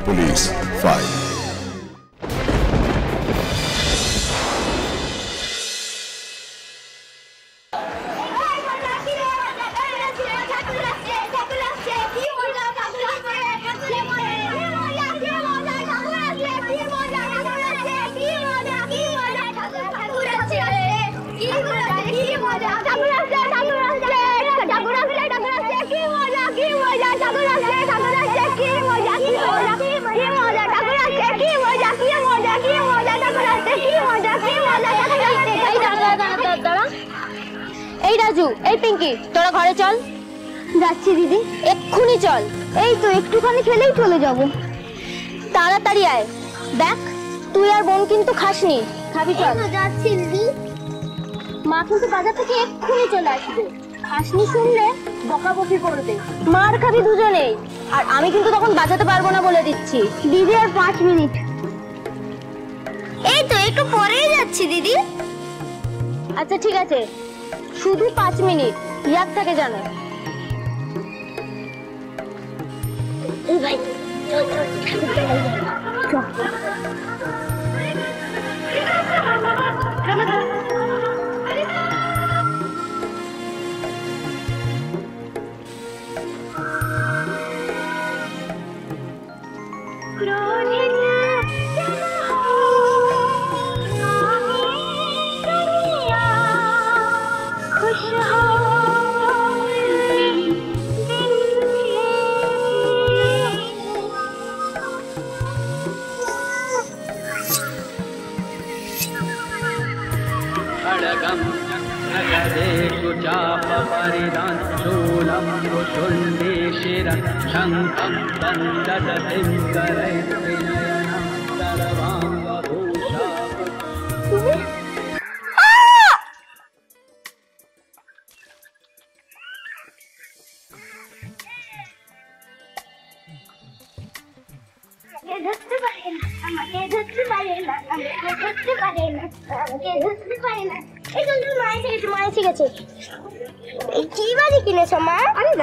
Police file. এই রাজু, এই পিঙ্কি, তোরা ঘরে চল। যাচ্ছি দিদি। এক্ষুনি চল। এই তো একটুখানি খেলেই চলে যাব। তাড়াতাড়ি আয়। দেখ তুই আর বোন কিন্তু খাসনি, খাবি চল। যাচ্ছি দিদি। মা কিন্তু বাজার থেকে এক্ষুনি চলে আসবে। খাসনি শুনলে বকাবকি করবে, মার খাবি দুজনেই। আর আমি কিন্তু তখন বাজাতে পারবো না বলে দিচ্ছি। দিদি আর 5 মিনিট। এই তো একটু পরেই যাচ্ছি দিদি। আচ্ছা ঠিক আছে, শুধু 5 মিনিট, ইয়াদ থাকে জানো। ভাই চল চল চল।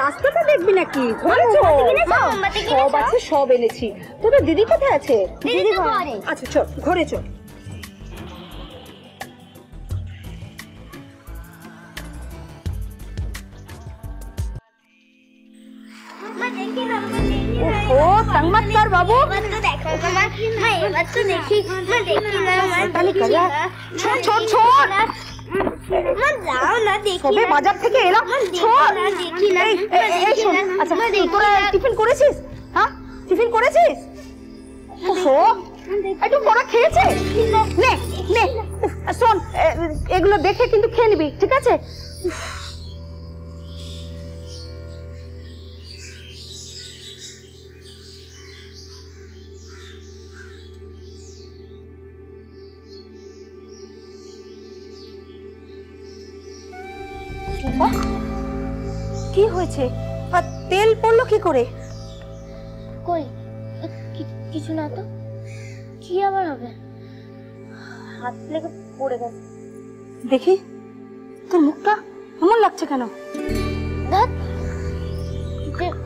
রাস্তাটা দেখবি নাকি? সব আছে, সব এনেছি। তোদের দিদি কোথায় আছে? দিদি ঘরে। আচ্ছা চল ঘরে চল। ও সংমাত্তার বাবু, দেখো মামা, হ্যাঁ এবার তো দেখি। দেখি না ছোট ছোট ছোট যাও না দেখি। সবে বাজার থেকে এলাম। দেখি না। আচ্ছা তোরা টিফিন করেছিস? হ্যাঁ টিফিন করেছিস? একটু বড় খেয়েছে? নে নে শোন, এগুলো দেখে কিন্তু খেয়ে নিবি, ঠিক আছে? কি হয়েছে? আর তেল পড়লো কি করে? কই কিছু না তো। কি আবার হবে? হাত লেগে পড়ে গেছে। দেখি তোর মুখটা এমন লাগছে কেন? ধ্যাৎ,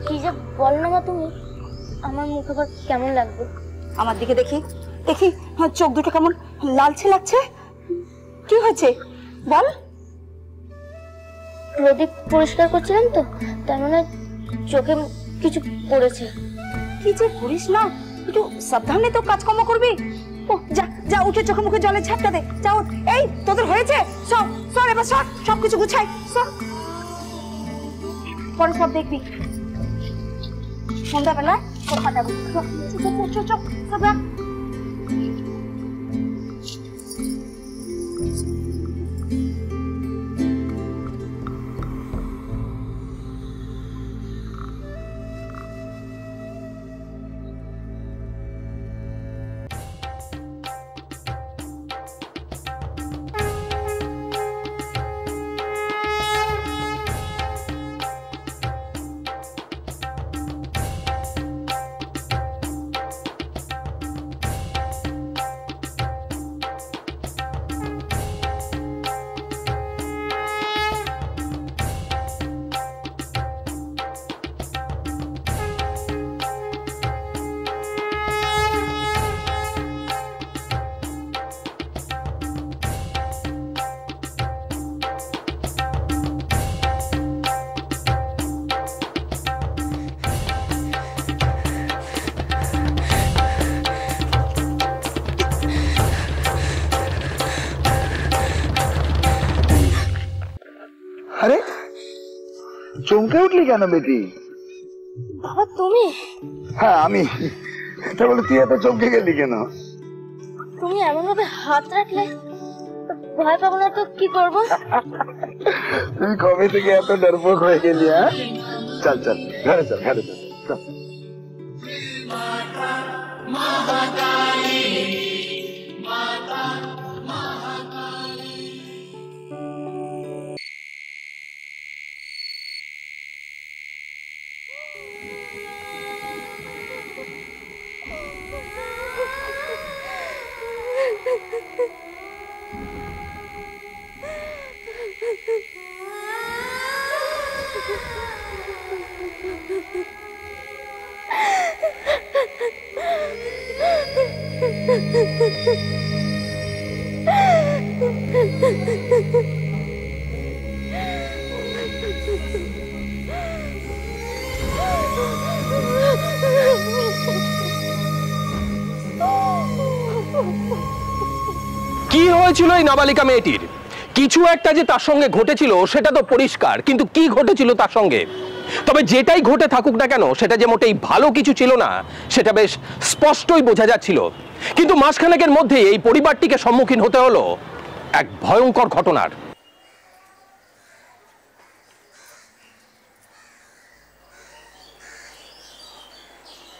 কি যে বল না মা তুমি। আমার মুখ আবার কেমন লাগবে? আমার দিকে দেখি দেখি, চোখ দুটো কেমন লালচে লাগছে। কি হয়েছে বল? প্রদীপ পরিষ্কার করছিলাম তো, তার মানে চোখে কিছু পড়েছে। কি যে করিস না, একটু সাবধানে তো কাজকর্ম করবি। ও যা যা, উঠে চোখে মুখে জলের ঝাপটা দে। যাও, এই তোদের হয়েছে? সব সব এবার সব সবকিছু গুছাই, সব পরে সব দেখবি। সন্ধ্যাবেলা কথা যাবো। সব চমকে উঠলি কেন বেটি? বাবা তুমি? হ্যাঁ আমি। তা বলে তুই এত চমকে গেলি কেন? তুমি এমন ভাবে হাত রাখলে, ভয় পাবো না তো কি করবো? তুই কবে থেকে এত ডরপোক হয়ে গেলি? হ্যাঁ চল চল ঘরে চল, ঘরে চল। কি হয়েছিল এই নাবালিকা মেয়েটির? কিছু একটা যে তার সঙ্গে ঘটেছিল সেটা তো পরিষ্কার, কিন্তু কি ঘটেছিল তার সঙ্গে? তবে যেটাই ঘটে থাকুক না কেন, সেটা যে মোটেই ভালো কিছু ছিল না সেটা বেশ স্পষ্টই বোঝা যাচ্ছিল। কিন্তু মাসখানেকের মধ্যে এই পরিবারটিকে সম্মুখীন হতে হলো এক ভয়ঙ্কর ঘটনার।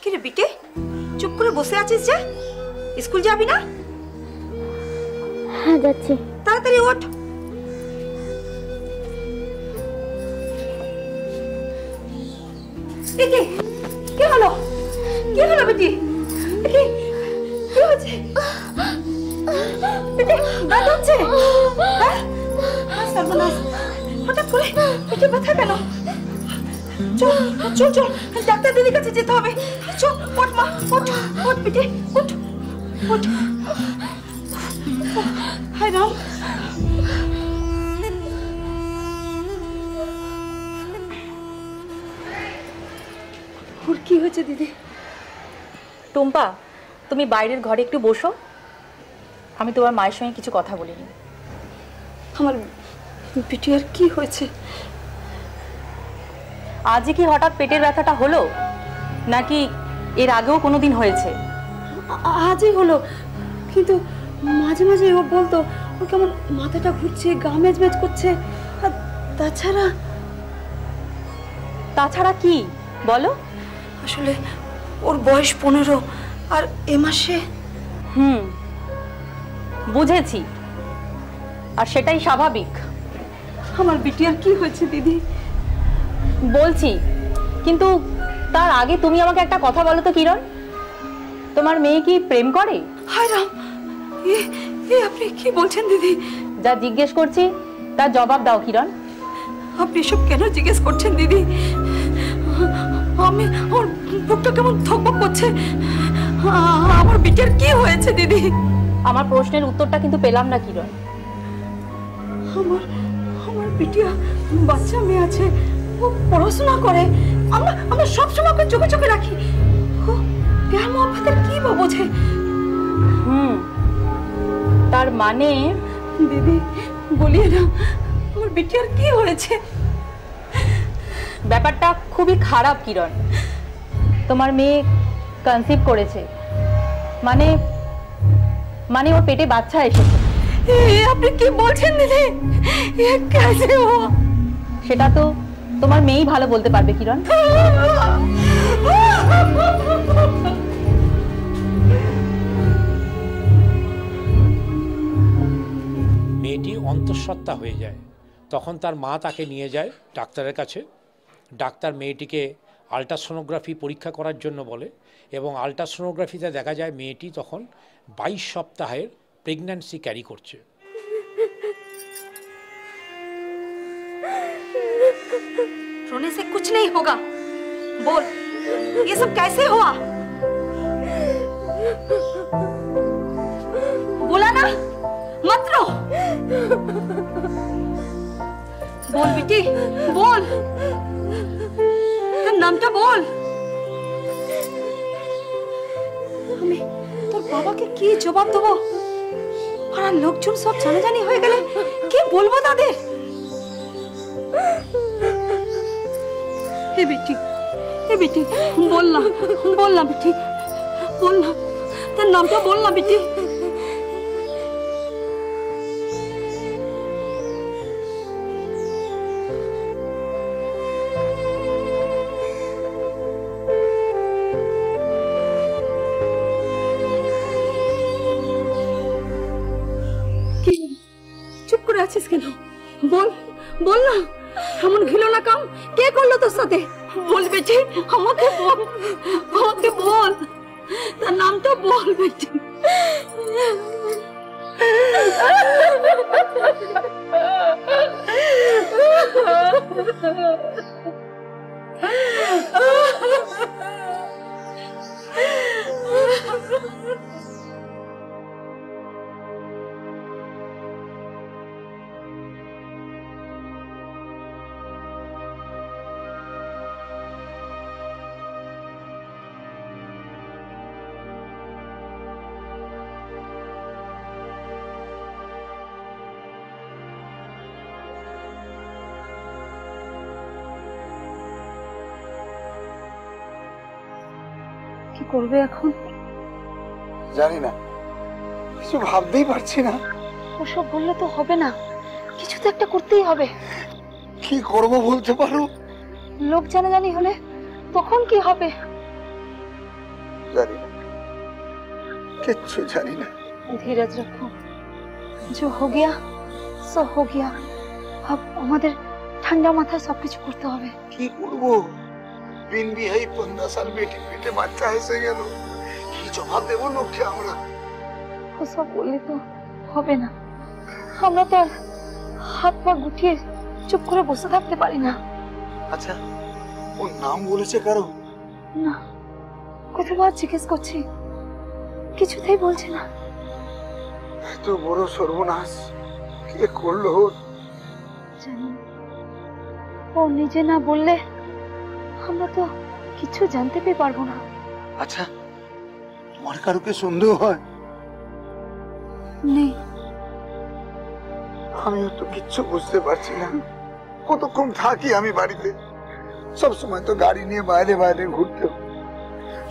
কি রে বিটে, চুপ করে বসে আছিস যে? স্কুল যাবি না? হ্যাঁ যাচ্ছি। তাড়াতাড়ি ওঠ। কি হলো? কি হলো বেটি? কি হচ্ছে? বেটি ব্যথা হচ্ছে? হ্যাঁ সর্বনাশ, হঠাৎ করে পেটে ব্যথা কেন? চল চল চল, ডাক্তার দিদির কাছে যেতে হবে। চল ওঠ মা, ওঠ ওঠ বেটি, ওঠ ওঠ। হায় রাম। ওর কি হয়েছে দিদি? টুম্পা, তুমি বাইরের ঘরে একটু বসো, আমি তোমার মায়ের সঙ্গে কিছু কথা বলে নিই। আমার বিটিয়ার কি হয়েছে? আজই কি হঠাৎ পেটের ব্যথাটা হলো, নাকি এর আগেও কোনোদিন হয়েছে? আজই হলো, কিন্তু মাঝে মাঝে ও বলতো ও কেমন মাথাটা ঘুরছে, গা মেজমেজ করছে। আর তাছাড়া কি বলো? আসলে ওর বয়স 15 আর এ মাসে। বুঝেছি, আর সেটাই স্বাভাবিক। আমার বিটিয়ার কি হয়েছে দিদি? বলছি, কিন্তু তার আগে তুমি আমাকে একটা কথা বলো তো কিরণ, তোমার মেয়ে কি প্রেম করে? হায় রাম, এ আপনি কি বলছেন দিদি? যা জিজ্ঞেস করছি তার জবাব দাও কিরণ। আপনি সব কেন জিজ্ঞেস করছেন দিদি? আমি ওর বুকটা কেমন ধকধক করছে। আমার বিটিয়ার কি হয়েছে দিদি? আমার প্রশ্নের উত্তরটা কিন্তু পেলাম না কিরণ। আমার বিটিয়া বাচ্চা মেয়ে আছে, ও পড়াশোনা করে। আমরা সবসময় ওকে চোখে চোখে রাখি। ও প্যার মোহাম্মতের কি বা বোঝে? তার মানে দিদি বলিয়ে না, আমার বিটিয়ার কি হয়েছে? ব্যাপারটা খুবই খারাপ কিরণ। তোমার মেয়ে কনসিভ করেছে, মানে ওর পেটে বাচ্চা এসেছে। আপনি কি বলছেন দিদি? কেসে ও? সেটা তো তোমার মেয়েই ভালো বলতে পারবে কিরণ। মেয়েটি অন্তঃসত্ত্বা হয়ে যায়। তখন তার মা তাকে নিয়ে যায় ডাক্তারের কাছে। ডাক্তার মেয়েটিকে আল্ট্রাসোনোগ্রাফি পরীক্ষা করার জন্য বলে, এবং আল্ট্রাসোনোগ্রাফিতে দেখা যায় মেয়েটি তখন 22 সপ্তাহের প্রেগন্যান্সি ক্যারি করছে। रोने से कुछ नहीं होगा, बोल ये सब कैसे हुआ? बोला ना, मत रो। बोल बेटी बोल, তোর নামটা বল। আমি তোর বাবাকে কি জবাব দেবো? আর লোকজন সব জানাজানি হয়ে গেলে কি বলবো তাদের? बेटी बोलना बेटी बोलना तेरा नाम तो बोलना बेटी चुप करे आছিস কেন बोल बोल ना এমন ঘিলনা কাম কে করলো তোর সাথে बोल बेटी আমাকে बोल তার নামটা বল বেটি কি করবে এখন জানি না কিছু ভাবতেই পারছি না ওসব বললে তো হবে না কিছু তো একটা করতেই হবে কি করব বলতে পারো লোক জানাজানি হলে তখন কি হবে জানি না কিচ্ছু জানি না धीरज रखो जो हो गया सो हो गया अब আমাদের ঠান্ডা মাথায় সবকিছু করতে হবে কি করব বিন বিহাই 15 সাল বেটি পেটে বাচ্চা এসে গেল কি জবাব দেব লোককে আমরা ওসব বললে তো হবে না আমরা তো হাত পা গুটিয়ে চুপ করে বসে থাকতে পারি না আচ্ছা ওর নাম বলেছে কারো না কতবার জিজ্ঞেস করছি কিছুতেই বলছে না এত বড় সর্বনাশ কে করলো জানি ও নিজে না বললে আমরা তো কিছু জানতে পারবো না আচ্ছা তোমার কারোকে সন্দেহ হয় নেই আমিও তো কিচ্ছু বুঝতে পারছি না কতক্ষণ থাকি আমি বাড়িতে সব সময় তো গাড়ি নিয়ে বাইরে বাইরে ঘুরতে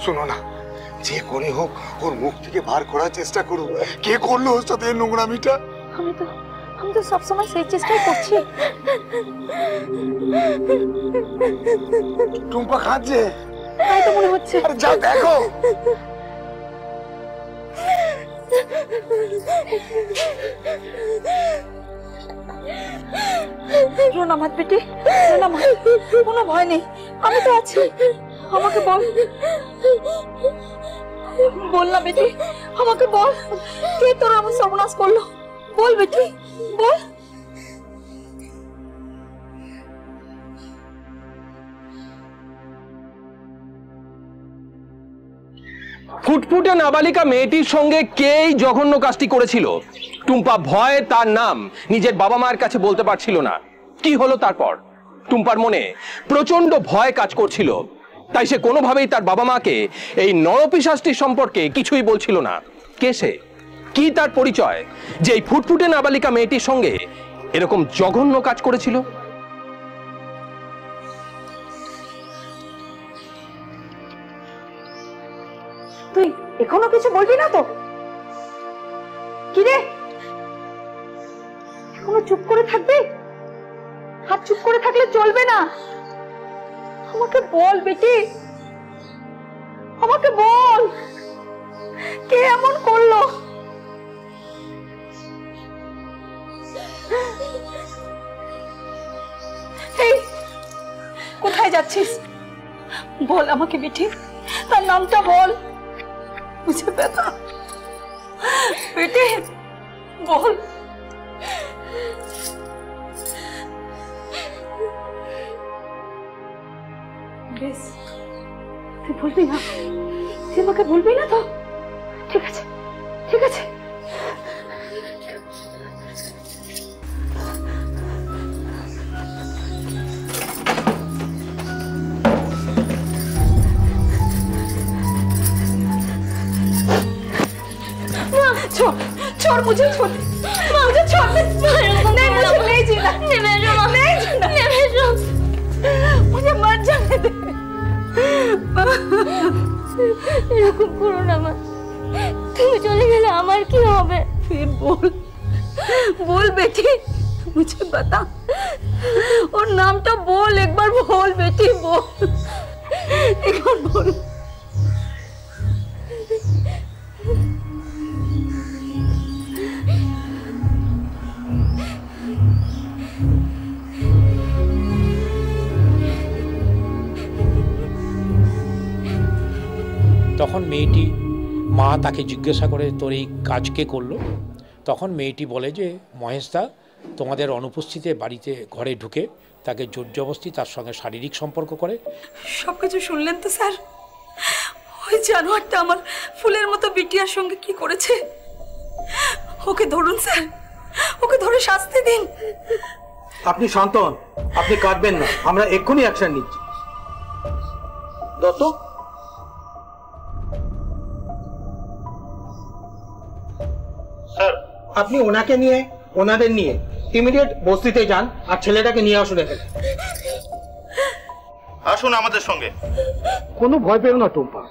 শোনো না যে করে হোক ওর মুখ থেকে বার করার চেষ্টা করো কে করলো ওর সাথে নোংরামিটা আমি তো সব সময় সেই চেষ্টাই করছি টুম্পা খাচ্ছে তাই তো মনে হচ্ছে আরে যাও দেখো রোনা মত বেটি রোনা মত কোনো ভয় নেই আমি তো আছি আমাকে বল না বেটি আমাকে বল কে তোর আমার সর্বনাশ করলো বল বেটি বল ফুটফুটে নাবালিকা মেয়েটির সঙ্গে কেই জঘন্য কাজটি করেছিল টুম্পা ভয়ে তার নাম নিজের বাবা মায়ের কাছে বলতে পারছিল না কি হলো তারপর টুম্পার মনে প্রচন্ড ভয় কাজ করছিল তাই সে কোনোভাবেই তার বাবা মাকে এই নরপিশাচটির সম্পর্কে কিছুই বলছিল না কে সে কি তার পরিচয় যে এই ফুটফুটে নাবালিকা মেয়েটির সঙ্গে এরকম জঘন্য কাজ করেছিল তুই এখনো কিছু বলবি না তো কি রে এখনো চুপ করে থাকবি আর চুপ করে থাকলে চলবে না আমাকে বল বেটি আমাকে বল কে এমন করলো এই কোথায় যাচ্ছিস বল আমাকে বেটি তার নামটা বল मुझे बता बेटे बोल बेस তুই বলবি না তুই আমাকে বলবি না তো ঠিক আছে ঠিক আছে छोड़ मुझे छोड़ मुझे छोड़ नहीं मुझे नहीं जीना नहीं जीना मुझे मत জানে দে। এরকম করো না মা, তুমি চলে গেলে আমার কি হবে? फिर बोल बोल बेटी, मुझे बता, और नाम तो बोल, एक बार बोल बेटी, बोल एक बार बोल। তখন মেয়েটি মা তাকে জিজ্ঞাসা করে তোর এই কাজ কে করলো? তখন মেয়েটি বলে যে মহেশদা তোমাদের অনুপস্থিতিতে বাড়িতে ঘরে ঢুকে তাকে জোর জবরদস্তি তার সঙ্গে শারীরিক সম্পর্ক করে। সব কিছু শুনলেন তো স্যার? ওই জানোয়ারটা আমার ফুলের মতো বিটিয়ার সঙ্গে কি করেছে? ওকে ধরুন স্যার, ওকে ধরে শাস্তি দিন। আপনি শান্ত হন, আপনি কাঁদবেন না, আমরা এক্ষুনি অ্যাকশন নিচ্ছি। দত্ত, স্যার আপনি ওনাকে নিয়ে ওনাদের নিয়ে ইমিডিয়েট বস্তিতে যান আর ছেলেটাকে নিয়ে আসুন এখানে। আসুন আমাদের সঙ্গে। কোনো ভয় পেও না টুম্পা,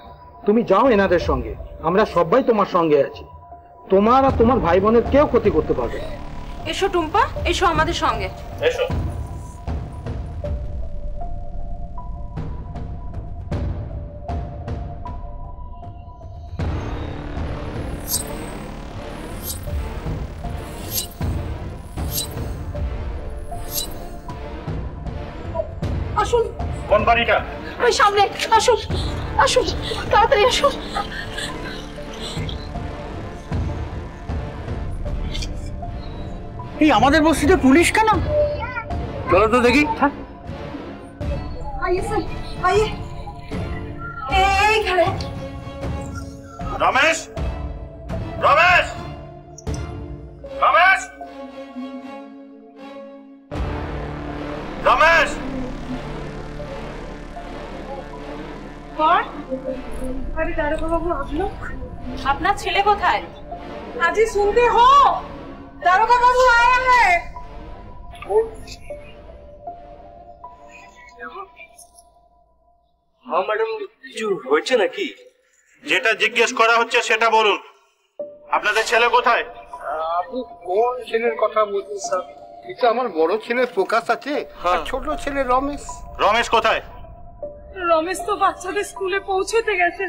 তুমি যাও এনাদের সঙ্গে, আমরা সবাই তোমার সঙ্গে আছি। তোমার আর তোমার ভাই বোনের কেউ ক্ষতি করতে পারবে না। এসো টুম্পা, এসো আমাদের সঙ্গে। এসো। আসুন। কোন বাড়িটা? ওই সামনে, আসুন আসুন, তাড়াতাড়ি আসুন। এই আমাদের বস্তিতে পুলিশ কেন? চলো তো দেখি। आइए सर, आइए। এই ঘরে। রমেশ, রমেশ, রমেশ, রমেশ। अरे दारोगा बाबू आप लोग, अपना ছেলে কোথায়? আজি শুনতে हो, दारोगा बाबू आया है। হ্যাঁ ম্যাডাম, কিছু হয়েছে নাকি? যেটা জিজ্ঞেস করা হচ্ছে সেটা বলুন। আপনাদের ছেলে কোথায়? আপনি কোন ছেলের কথা বলছেন স্যার? এটা আমার বড় ছেলে প্রকাশ আছে, আর ছোট ছেলে রমেশ। রমেশ কোথায়? রমেশ তো বাচ্চাদের স্কুলে পৌঁছতে গেছে।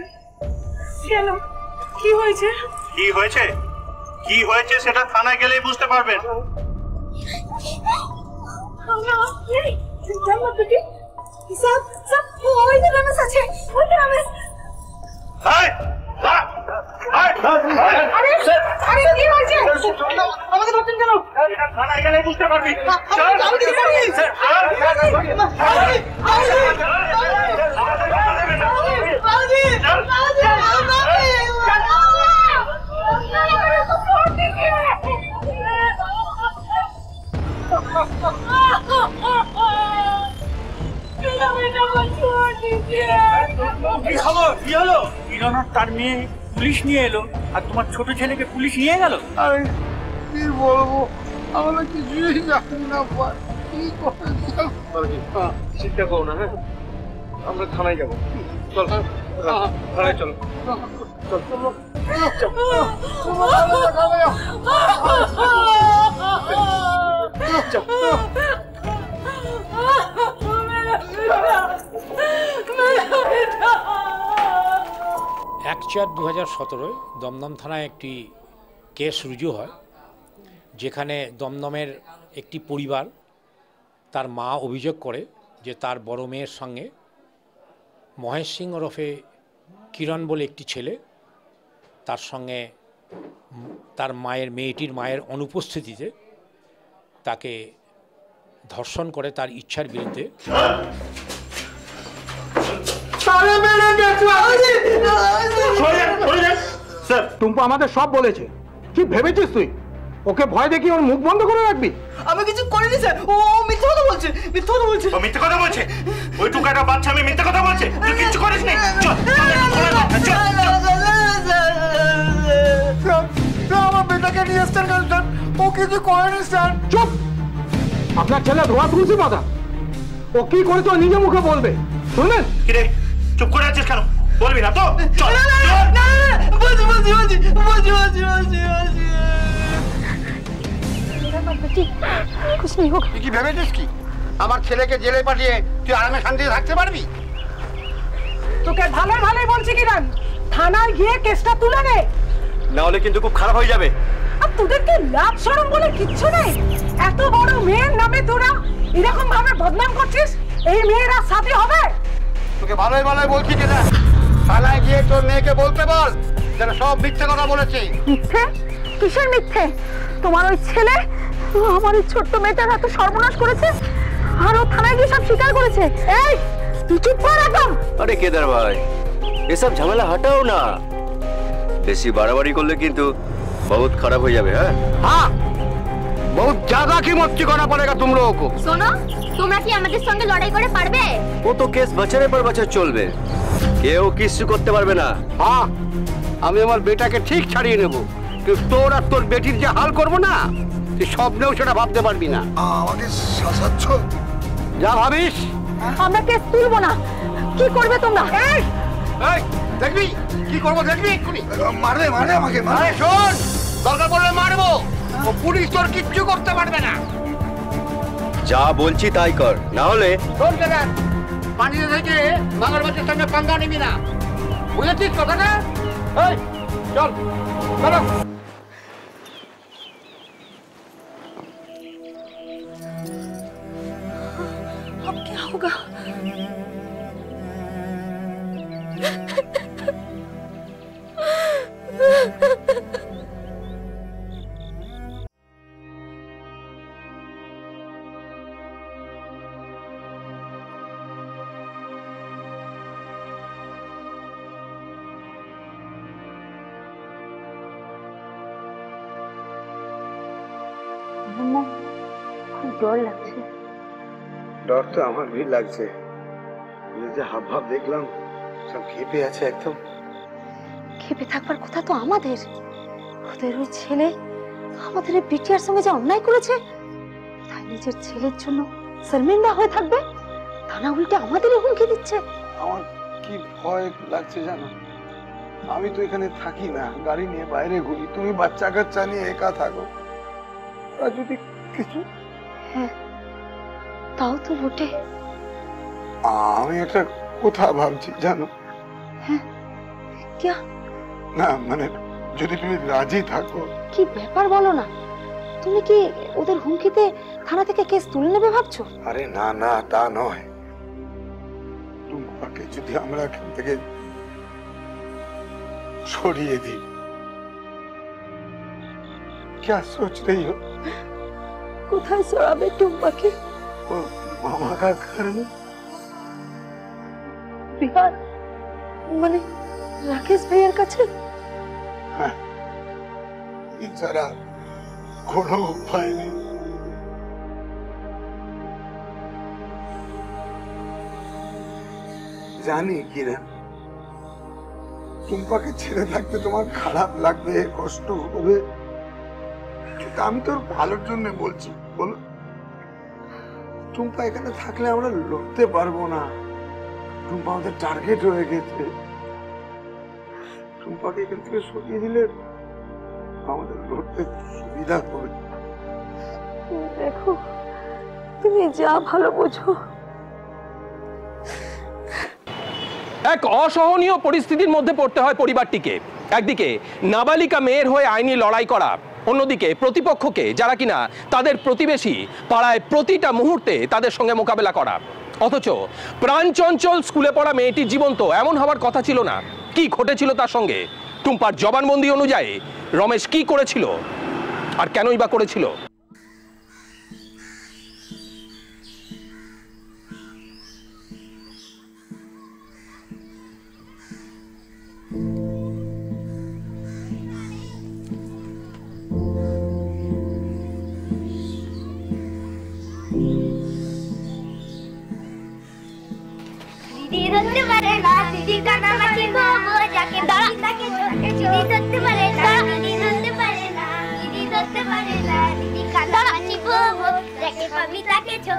কেন, কি হয়েছে? কি হয়েছে? কি হয়েছে সেটা থানায় গেলেই বুঝতে পারবেন। রমেশ আছে, রমেশ। আরে কি হয়েছে? আমাকে ধরছেন কেন? থানায় গেলেই বুঝতে পারবি। কি খবর? কি হলো? কিরণ আর তার মেয়ে পুলিশ নিয়ে এলো, আর তোমার ছোট ছেলেকে পুলিশ নিয়ে গেল। আরে কি বলবো, আমরা কিছুই জানি না ভাই, কি করে চিন্তা করো না, হ্যাঁ আমরা থানায় যাবো। চল থানায় চলো। এক 4/2017 দমদম থানায় একটি কেস রুজু হয়, যেখানে দমদমের একটি পরিবার তার মা অভিযোগ করে যে তার বড় মেয়ের সঙ্গে মহেশ সিং ওরফে কিরণ বলে একটি ছেলে, তার সঙ্গে তার মেয়েটির মায়ের অনুপস্থিতিতে তাকে ধর্ষণ করে তার ইচ্ছার বিরুদ্ধে। স্যার টুম্পা আমাদের সব বলেছে। কি ভেবেছিস তুই? ওকে ভয় দেখি ওর মুখ বন্ধ করে রাখবি? আমি কিছু করিনি স্যার, ও মিথ্যা কথা বলছে, মিথ্যা কথা বলছে। ও মিথ্যে কথা বলছে? ওই টুকাটা বাচ্চা আমি মিথ্যে কথা বলছে? তুই কিচ্ছু করিস নি। চল আমার বেটাকে নিয়ে এসছেন কেন স্যার? ও কিছু করেনি স্যার। চুপ! আপনার ছেলে ধোয়া তুলসী পাতা, ও কি করেছে ও নিজে মুখে বলবে। শুনবেন কি রে চুপ করে আছিস কেন? বলবি না তো? চল তুই কি ভেবেছিস কি আমার ছেলেকে জেলে পাঠিয়ে তুই আরামে শান্তিতে থাকতে পারবি? তোকে ভালো ভালোই বলছি কিরণ, থানায় গিয়ে কেসটা তুলে নে, না হলে কিন্তু খুব খারাপ হয়ে যাবে। আর তোদেরকে লাভ শরম বলে কিচ্ছু নেই। এত বড় মেয়ের নামে তোরা এরকম ভাবে বদনাম করছিস, এই মেয়েরা সাথী হবে? তোকে ভালোই ভালোই বলছি যেটা, থানায় গিয়ে তোর মেয়েকে বলতে বল যেটা সব মিথ্যে কথা বলেছে। মিথ্যে? কিসের মিথ্যে? তোমার ওই ছেলে আমার ওই ছোট্ট মেয়েটার হাতে সর্বনাশ করেছে, আর ও থানায় গিয়ে সব স্বীকার করেছে। এই তুই চুপ কর একদম। আরে কেদার ভাই, এসব ঝামেলা হাটাও না, বেশি বাড়াবাড়ি করলে কিন্তু বহুত খারাপ হয়ে যাবে। হ্যাঁ हाँ बहुत ज्यादा कीमत चुकाना पड़ेगा तुम लोगों को। শোনো, তোমরা কি আমাদের সঙ্গে লড়াই করে পারবে? ও তো কেস বছরের পর বছর চলবে, কেউ কিছু করতে পারবে না। हाँ আমি আমার বেটাকে ঠিক ছাড়িয়ে নেব, কিন্তু তোর আর তোর বেটির যে হাল করব না তুই স্বপ্নেও সেটা ভাবতে পারবি না। আমাকে শাসাচ্ছ? যা ভাবিস। আমরা কেস তুলবো না। কি করবে তোমরা? এই এই দেখবি কি করবো, দেখবি এক্ষুনি মারবে মারবে আমাকে মারে। শোন, দরকার পড়লে মারবো, ও পুলিশ তোর কিচ্ছু করতে পারবে না। যা বলছি তাই কর, না হলে শোন কেদার, পানিতে থেকে মাগর বাচ্চার সঙ্গে পাঙ্গা নিবি না, বুঝেছিস কথাটা? এই চল চলো। अब क्या होगा? খুব ডর লাগছে। ডর তো আমার भी লাগছে, যে হাব ভাব দেখলাম সব খেপে আছে একদম। খেপে থাকবার কথা তো আমাদের, ওদের ওই ছেলে আমাদের এই বিটিআর সঙ্গে যা অন্যায় করেছে, তাই নিজের ছেলের জন্য শর্মিন্দা হয়ে থাকবে, তা না উল্টে আমাদেরই হুমকি দিচ্ছে। আমার কি ভয় লাগছে জানো, আমি তো এখানে থাকি না, গাড়ি নিয়ে বাইরে ঘুরি, তুমি বাচ্চা কাচ্চা নিয়ে একা থাকো, আর যদি কিছু। হ্যাঁ তাও তো বটে। আমি একটা কথা ভাবছি জানো। হ্যাঁ क्या? না মানে যদি তুমি রাজি থাকো। কি ব্যাপার বলো না, তুমি কি ওদের হুমকিতে থানা থেকে কেস তুলে নেবে ভাবছো? আরে না না তা নয়, তোমাকে যদি আমরা এখান থেকে সরিয়ে দিই। क्या सोच रही हो? কোথায় সরাবে টুম্পাকে? वो मामा का घर में। বিহার মানে রাকেশ ভাইয়ের কাছে? হ্যাঁ, এছাড়া কোনো উপায় নেই। জানি কিরণ, টুম্পাকে ছেড়ে থাকতে তোমার খারাপ লাগবে, কষ্ট হবে, কিন্তু আমি তোর ভালোর জন্য বলছি। বলো, টুম্পা এখানে থাকলে আমরা লড়তে পারবো না, টুম্পা আমাদের টার্গেট হয়ে গেছে। টুম্পাকে এখান থেকে সরিয়ে দিলে আমাদের লড়তে সুবিধা হবে। দেখো তুমি যা ভালো বোঝো। এক অসহনীয় পরিস্থিতির মধ্যে পড়তে হয় পরিবারটিকে। একদিকে নাবালিকা মেয়ের হয়ে আইনি লড়াই করা, অন্যদিকে প্রতিপক্ষকে যারা কিনা তাদের প্রতিবেশী, পাড়ায় প্রতিটা মুহূর্তে তাদের সঙ্গে মোকাবেলা করা। অথচ প্রাণচঞ্চল স্কুলে পড়া মেয়েটির জীবন তো এমন হওয়ার কথা ছিল না। কি ঘটেছিল তার সঙ্গে? টুম্পার জবানবন্দি অনুযায়ী রমেশ কি করেছিল আর কেনই বা করেছিল? দিদি ধরতে পারে না, দিদি কানামাছি বাবু যাকে দাঁড়া তাকে দিদি ধরতে পারে না, দিদি ধরতে পারে না, দিদি ধরতে পারে না, দিদি কানামাছি বাবু যাকে পাবি তাকে ছো,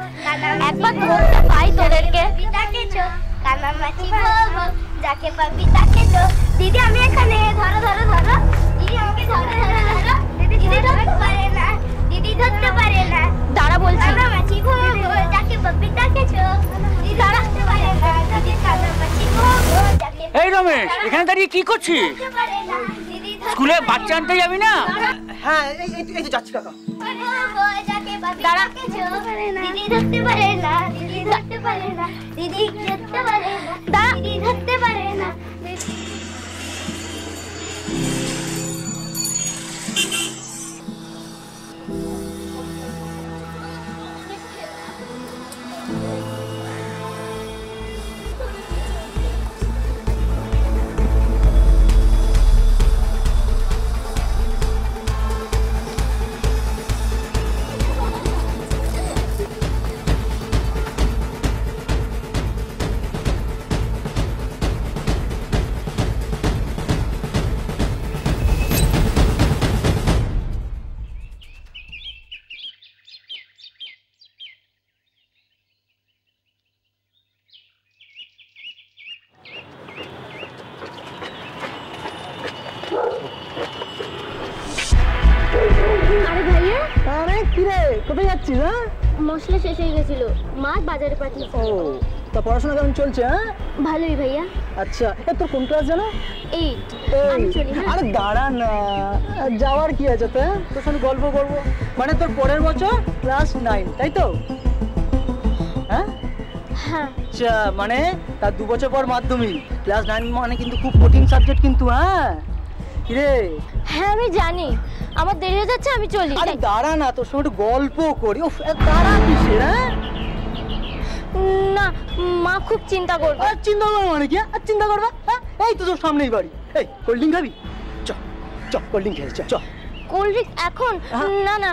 একবার ধরতে পাই তোদেরকে তাকে ছো, কানামাছি বলবো যাকে পাবি তাকে তো। দিদি আমি এখানে, ধরো ধরো ধরো, দিদি আমাকে ধরো ধরো ধরো। দিদি ধরতে পারে না, দিদি ধরতে পারে না। দাঁড়া বলছি, কানামাছি বলবো যাকে পাবি তাকে তো। দিদি ধরতে পারে না, দিদি কানামাছি বলবো যাকে। এই রমেশ, এখানে দাঁড়িয়ে কি করছিস? স্কুলে বাচ্চা আনতে যাবি না? হ্যাঁ এই তো যাচ্ছি কাকা। দাঁড়া, দিদি ধরতে পারে না, দিদি ধরতে পারে না, দিদি ধরতে পারে না, দিদি ধরতে পারে না। কোথায় যাচ্ছিস? মশলা শেষ হয়ে গেছিল, মাছ বাজারে পাঠিয়েছে। ও, তা পড়াশোনা কেমন চলছে? হ্যাঁ ভালোই ভাইয়া। আচ্ছা, তোর কোন ক্লাস জানো? 8। আরে দাঁড়া না, যাওয়ার কি আছে? তোর সঙ্গে গল্প করবো। মানে তোর পরের বছর ক্লাস 9, তাই তো? হ্যাঁ হ্যাঁ। আচ্ছা, মানে তার 2 বছর পর মাধ্যমিক। ক্লাস 9 মানে কিন্তু খুব কঠিন সাবজেক্ট কিন্তু। হ্যাঁ কিরে? হ্যাঁ আমি জানি, আমার দেরি হয়ে যাচ্ছে, আমি চলি। আরে দাঁড়া না, তোর সঙ্গে একটু গল্প করি। উফ, দাঁড়া কিসের? হ্যাঁ না, মা খুব চিন্তা করবে। চিন্তা করবো মানে কি? আর চিন্তা করবা? হ্যাঁ, এই তো তোর সামনেই বাড়ি। এই কোল্ড ড্রিঙ্ক খাবি? চ চ, কোল্ড ড্রিঙ্ক খেয়ে চ। কোল্ড ড্রিঙ্ক এখন? না না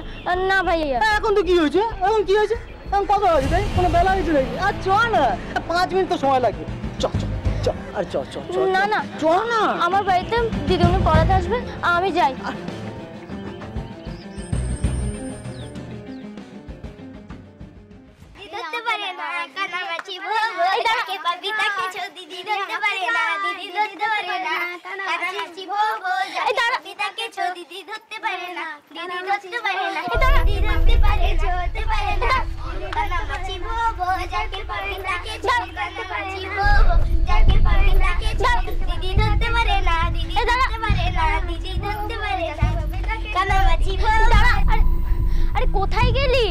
না ভাইয়া। এখন তো কি হয়েছে? এখন কি হয়েছে? এখন কত বাজে? তাই কোনো বেলা হয়েছে নাকি? আর চ না, 5 মিনিট তো সময় লাগবে। চ চ চ, আর চ চ চ। না না চ না, আমার বাড়িতে দিদিমণি পড়াতে আসবে, আমি যাই। ধরতে পারে না, কানামাছি বলবো যাকে পাবি তাকে ছো। দিদি ধরতে পারে না, দিদি ধরতে পারে না, কানামাছি বলবো যাকে পাবি তাকে ছো। দিদি ধরতে পারে না, দিদি ধরতে পারে না, দিদি ধরতে পারে ছো, ধরতে পারে না, কানামাছি বলবো যাকে পাবি তাকে ছো। কানামাছি বলবো যাকে পাবি তাকে ছো। দিদি ধরতে পারে না, দিদি ধরতে পারে না, দিদি ধরতে পারে না, কানামাছি বলবো। আরে কোথায় গেলি?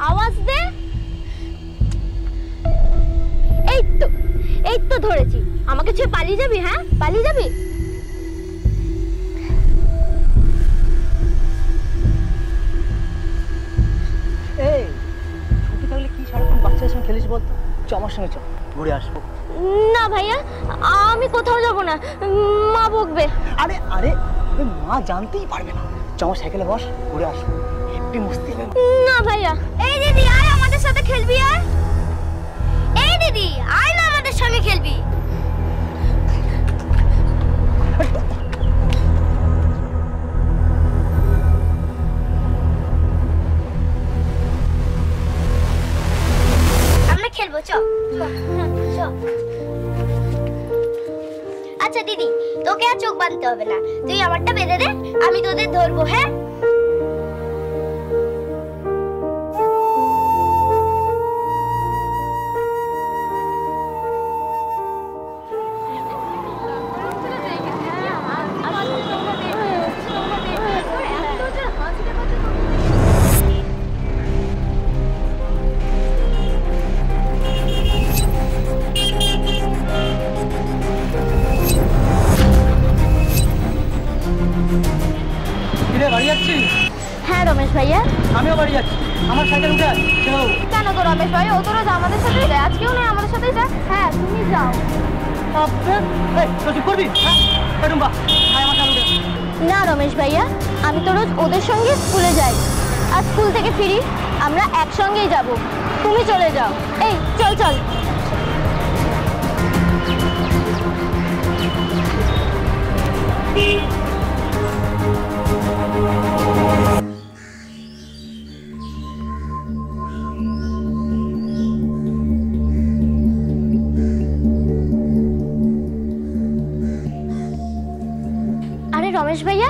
আওয়াজ দে। এই তো ধরেছি। আমাকে ছেড়ে পালিয়ে যাবি? হ্যাঁ পালিয়ে যাবি? এই ছুটি থাকলে কি সারাক্ষণ বাচ্চাদের সঙ্গে খেলিস বলতো? চ আমার সঙ্গে, চ ঘুরে আসবো। না ভাইয়া, আমি কোথাও যাব না, মা বকবে। আরে আরে, মা জানতেই পারবে না। চ আমার সাইকেলে বস, ঘুরে আসবো, হেব্বি মস্তি হবে। না ভাইয়া। এই দিদি আয় আমাদের সাথে খেলবি। আর এই দিদি আয় না আমাদের সঙ্গে খেলবি। আমরা খেলবো, চ চ। আচ্ছা দিদি, তোকে আর চোখ বাঁধতে হবে না, তুই আমারটা বেঁধে দে, আমি তোদের ধরবো। হ্যাঁ বাড়ি যাচ্ছি? হ্যাঁ রমেশ ভাইয়া, আমিও বাড়ি যাচ্ছি। আমার সাইকেল উঠে আয়। কেন গো রমেশ ভাই, ও তো রোজ আমাদের সাথেই যায়, আজকেও নয় আমাদের সাথেই যায়। হ্যাঁ তুমি যাও। করবি? না রমেশ ভাইয়া, আমি তো রোজ ওদের সঙ্গে স্কুলে যাই, আর স্কুল থেকে ফিরি, আমরা একসঙ্গেই যাব। তুমি চলে যাও। এই চল চল। রমেশ ভাইয়া,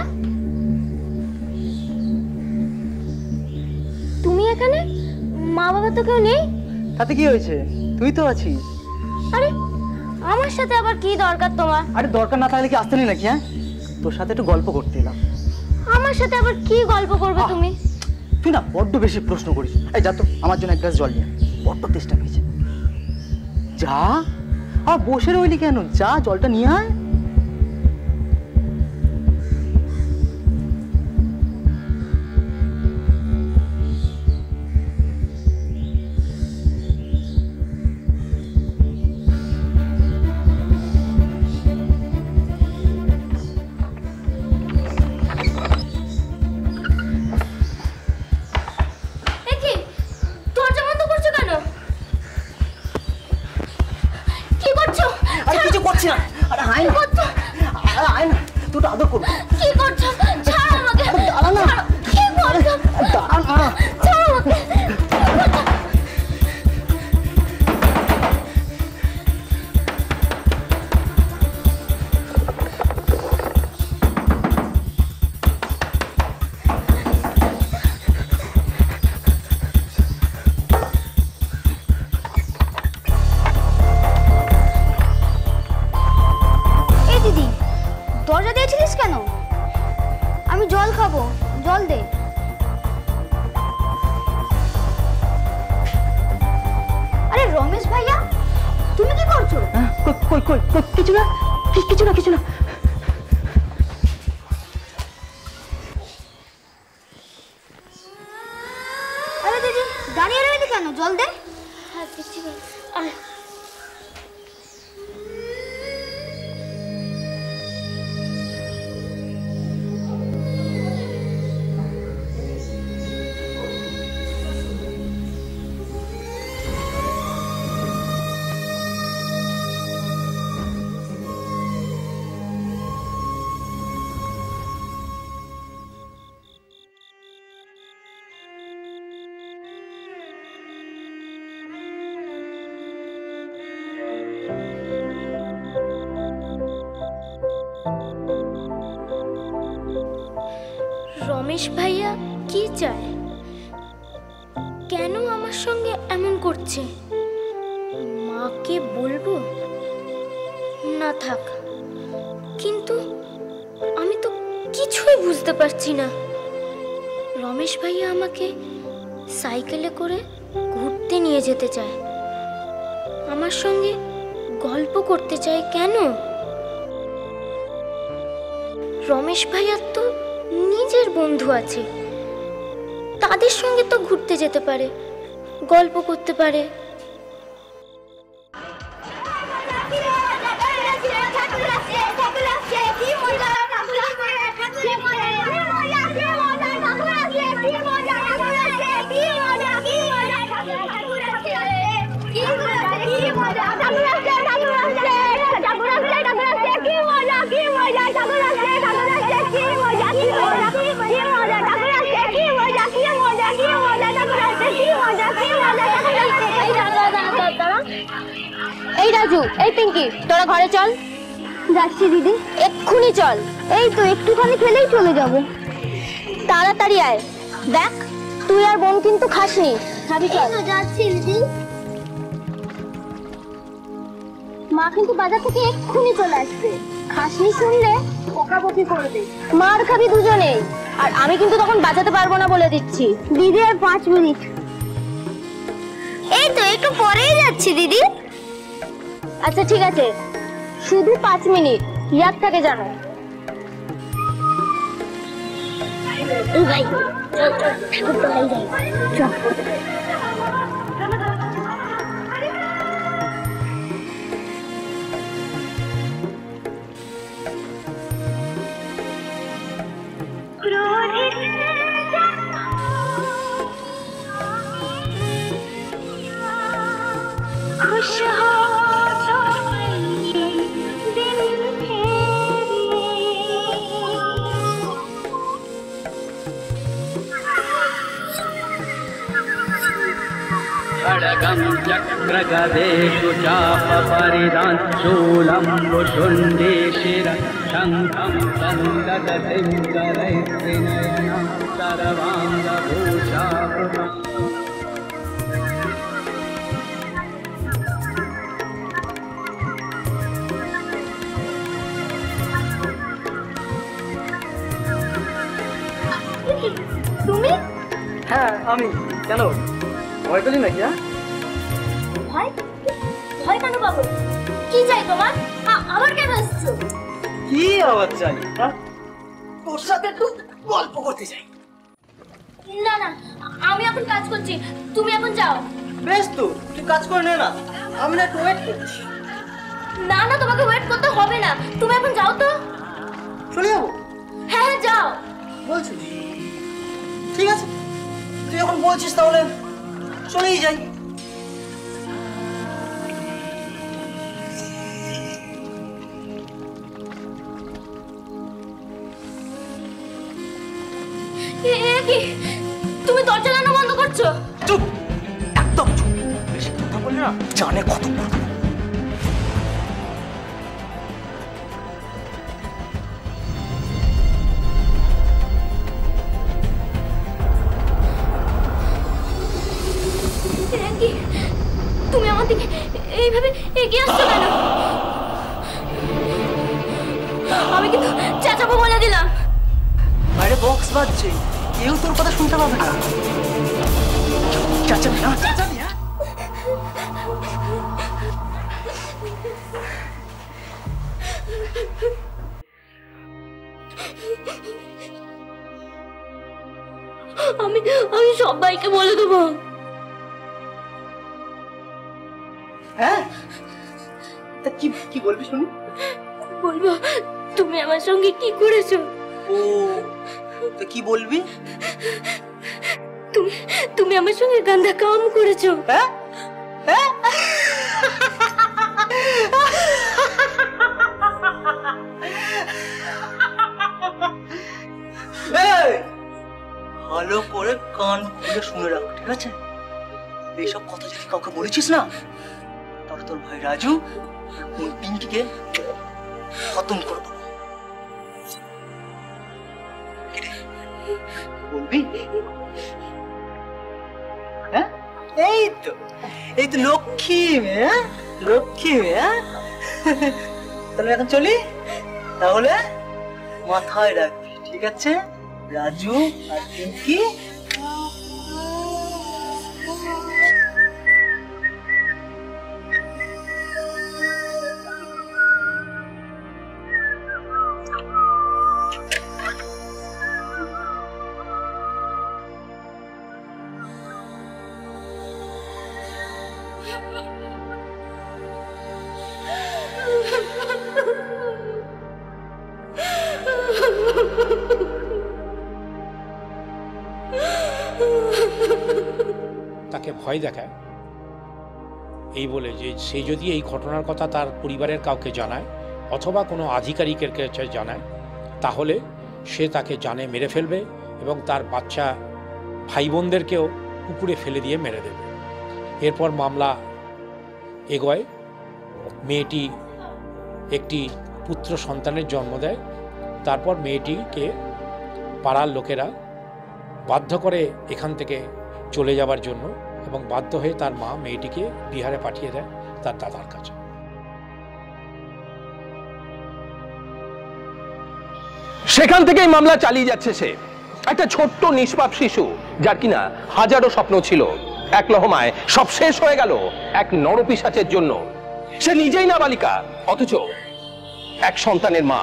তুমি এখানে? মা বাবা তো কেউ নেই। তাতে কি হয়েছে, তুই তো আছিস। আরে আমার সাথে আবার কি দরকার তোমার? আরে দরকার না থাকলে কি আসতে নেই নাকি? হ্যাঁ, তোর সাথে একটু গল্প করতে এলাম। আমার সাথে আবার কি গল্প করবে তুমি? তুই না বড্ড বেশি প্রশ্ন করিস। এই যা তো আমার জন্য এক গ্লাস জল নিয়ে, বড্ড তেষ্টা পেয়েছে। যা, আর বসে রইলি কেন? যা জলটা নিয়ে আয়। রমেশ ভাইয়া কি চায়? কেন আমার সঙ্গে এমন করছে? মাকে বলবো না? থাক, কিন্তু আমি তো কিছুই বুঝতে পারছি না। রমেশ ভাইয়া আমাকে সাইকেলে করে ঘুরতে নিয়ে যেতে চায়, আমার সঙ্গে গল্প করতে চায় কেন? রমেশ ভাইয়ার তো নিজের বন্ধু আছে, তাদের সঙ্গে তো ঘুরতে যেতে পারে, গল্প করতে পারে। এই রাজু, এই পিঙ্কি, তোরা ঘরে চল। যাচ্ছি দিদি, এক্ষুনি চল। এই তো একটুখানি খেলেই চলে যাব। তাড়াতাড়ি আয়, দেখ তুই আর বোন কিন্তু খাসনি। খাবি চল। যাচ্ছি দিদি। মা কিন্তু বাজার থেকে এক্ষুনি চলে আসবে, খাসনি শুনলে বকাবকি করবে। মার খাবি দুজনেই, আর আমি কিন্তু তখন বাজাতে পারবো না বলে দিচ্ছি। দিদি আর 5 মিনিট। এই তো একটু পরেই যাচ্ছি দিদি। আচ্ছা ঠিক আছে, শুধু 5 মিনিট, ইয়াদ থাকে জানো। এই ভাই চল চল, ঠাকুর তলায় যাই, চল। खुश हो खड्गं चक्रगदेषु चापपरिधान् शूलं मुषुण्डे शिरः शङ्खं सन्ददतिं करैस्त्रिनयनं सर्वाङ्गभूषावृतम्। তুমি? হ্যাঁ আমি। কেন ভয় পেলি নাকি? ভয়? ভয় কেন পাবো? কি চাই তোমার? আবার কেন এসছো? কি আবার চাই? তোর সাথে একটু গল্প করতে চাই। না না, আমি এখন কাজ করছি, তুমি এখন যাও। বেশ তো, তুই কাজ করে নে না, আমি না একটু ওয়েট করছি। না না, তোমাকে ওয়েট করতে হবে না, তুমি এখন যাও তো। চলে যাবো? হ্যাঁ হ্যাঁ যাও। বলছিস? ঠিক আছে, তুই এখন বলছিস তাহলে চলেই যাই। কি তুমি দরজা কেন বন্ধ করছো? চুপ, একদম চুপ। বেশি কথা বললি না জানে কত বড়। তুমি আমার দিকে এইভাবে এগিয়ে আসছো কেন? আমি কিন্তু চেঁচাবো বলে দিলাম। বাইরে বক্স বাজছে, কেউ তোর কথা শুনতে পাবে না। চেঁচাবি না, চেঁচাবি না। আমি সবাইকে বলে দেবো। হ্যাঁ, তা কি বলবি শুনি? বলবো তুমি আমার সঙ্গে কি করেছো। ও, তো কি বলবি? তুমি আমার সঙ্গে গান্দা কাম করেছো। হ্যাঁ হ্যাঁ, ভালো করে কান খুলে শুনে রাখ, ঠিক আছে? এইসব কথা যদি কাউকে বলেছিস না, তাহলে তোর ভাই রাজু ওই পিঙ্কিকে খতম করে দেবো। বলবি? হ্যাঁ, এই তো লক্ষ্মী মেয়ে, লক্ষ্মী মেয়ে। তাহলে এখন চলি, তাহলে মাথায় রাখবি, ঠিক আছে? রাজু আর পিঙ্কি তাকে ভয় দেখায় এই বলে যে সে যদি এই ঘটনার কথা তার পরিবারের কাউকে জানায় অথবা কোনো আধিকারিকের কাছে জানায়, তাহলে সে তাকে জানে মেরে ফেলবে এবং তার বাচ্চা ভাই বোনদেরকেও পুকুরে ফেলে দিয়ে মেরে দেবে। এরপর মামলা এগোয়। মেয়েটি একটি পুত্র সন্তানের জন্ম দেয়। তারপর মেয়েটিকে পাড়ার লোকেরা বাধ্য করে এখান থেকে চলে যাওয়ার জন্য এবং বাধ্য হয়ে তার মা মেয়েটিকে বিহারে পাঠিয়ে দেয় তার দাদার কাছে। সেখান থেকেই মামলা চালিয়ে যাচ্ছে সে। একটা ছোট্ট নিষ্পাপ শিশু যার কিনা হাজারো স্বপ্ন ছিল, এক লহমায় সব শেষ হয়ে গেল এক নরপিশাচের জন্য। সে নিজেই নাবালিকা, অথচ এক সন্তানের মা।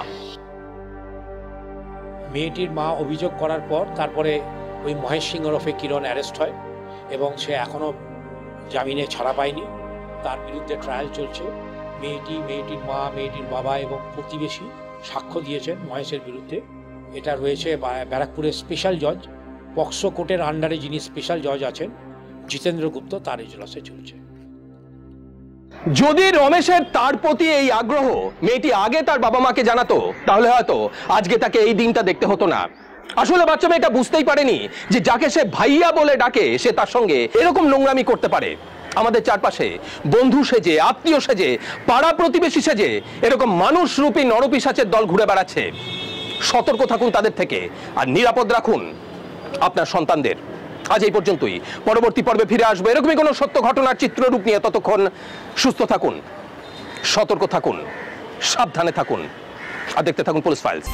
মেয়েটির মা অভিযোগ করার পর তারপরে ওই মহেশ সিং ওরফে কিরণ অ্যারেস্ট হয় এবং সে এখনও জামিনে ছাড়া পায়নি। তার বিরুদ্ধে ট্রায়াল চলছে। মেয়েটির মা, মেয়েটির বাবা এবং প্রতিবেশী সাক্ষ্য দিয়েছেন মহেশের বিরুদ্ধে। এটা রয়েছে ব্যারাকপুরের স্পেশাল জজ, পক্সো কোর্টের আন্ডারে যিনি স্পেশাল জজ আছেন জিতেন্দ্র গুপ্ত, তার এজলাসে চলছে। যদি রমেশের তার প্রতি এই আগ্রহ মেয়েটি আগে তার বাবা মাকে জানাতো, তাহলে হয়তো আজকে তাকে এই দিনটা দেখতে হতো না। আসলে বাচ্চা মেয়েটা বুঝতেই পারেনি যে যাকে সে ভাইয়া বলে ডাকে সে তার সঙ্গে এরকম নোংরামি করতে পারে। আমাদের চারপাশে বন্ধু সেজে, আত্মীয় সেজে, পাড়া প্রতিবেশী সেজে এরকম মানুষরূপী নরপিশাচের দল ঘুরে বেড়াচ্ছে। সতর্ক থাকুন তাদের থেকে, আর নিরাপদ রাখুন আপনার সন্তানদের। আজ এই পর্যন্তই। পরবর্তী পর্বে ফিরে আসবো এরকমই কোনো সত্য ঘটনার চিত্ররূপ নিয়ে। ততক্ষণ সুস্থ থাকুন, সতর্ক থাকুন, সাবধানে থাকুন, আর দেখতে থাকুন পুলিশ ফাইলস।